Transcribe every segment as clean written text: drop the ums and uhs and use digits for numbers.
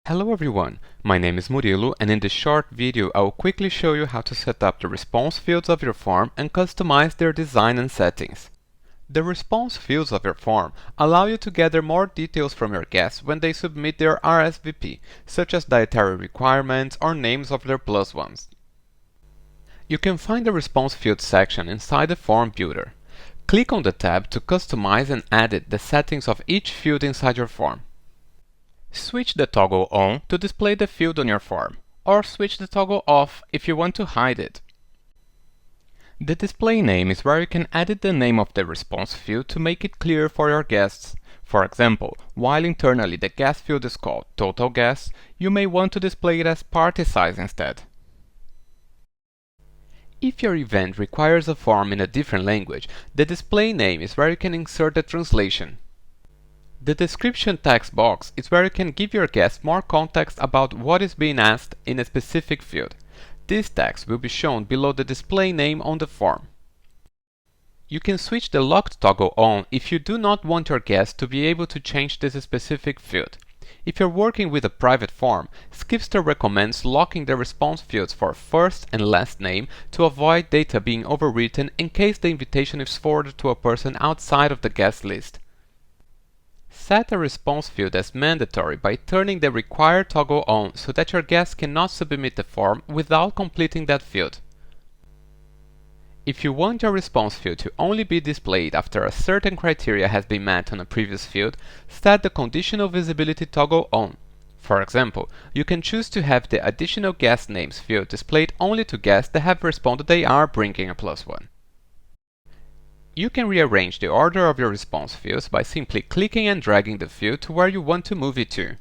Hello everyone, my name is Murilo, and in this short video I will quickly show you how to set up the response fields of your form and customize their design and settings. The response fields of your form allow you to gather more details from your guests when they submit their RSVP, such as dietary requirements or names of their plus ones. You can find the response fields section inside the form builder. Click on the tab to customize and edit the settings of each field inside your form. Switch the toggle on to display the field on your form, or switch the toggle off if you want to hide it. The display name is where you can edit the name of the response field to make it clear for your guests. For example, while internally the guest field is called Total Guests, you may want to display it as Party Size instead. If your event requires a form in a different language, the display name is where you can insert the translation. The description text box is where you can give your guests more context about what is being asked in a specific field. This text will be shown below the display name on the form. You can switch the locked toggle on if you do not want your guests to be able to change this specific field. If you're working with a private form, zkipster recommends locking the response fields for first and last name to avoid data being overwritten in case the invitation is forwarded to a person outside of the guest list. Set a response field as mandatory by turning the required toggle on so that your guests cannot submit the form without completing that field. If you want your response field to only be displayed after a certain criteria has been met on a previous field, set the conditional visibility toggle on. For example, you can choose to have the additional guest names field displayed only to guests that have responded they are bringing a +1. You can rearrange the order of your response fields by simply clicking and dragging the field to where you want to move it to.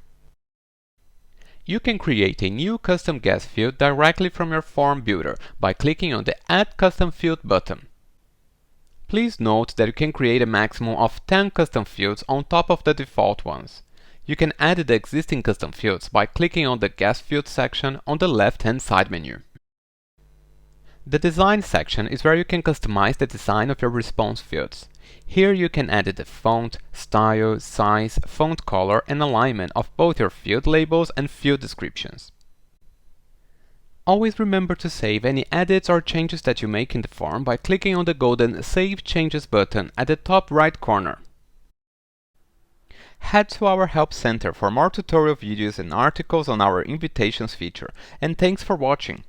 You can create a new custom guest field directly from your form builder by clicking on the Add Custom Field button. Please note that you can create a maximum of 10 custom fields on top of the default ones. You can add the existing custom fields by clicking on the Guest Field section on the left-hand side menu. The Design section is where you can customize the design of your response fields. Here you can edit the font, style, size, font color and alignment of both your field labels and field descriptions. Always remember to save any edits or changes that you make in the form by clicking on the golden Save Changes button at the top right corner. Head to our Help Center for more tutorial videos and articles on our invitations feature, and thanks for watching!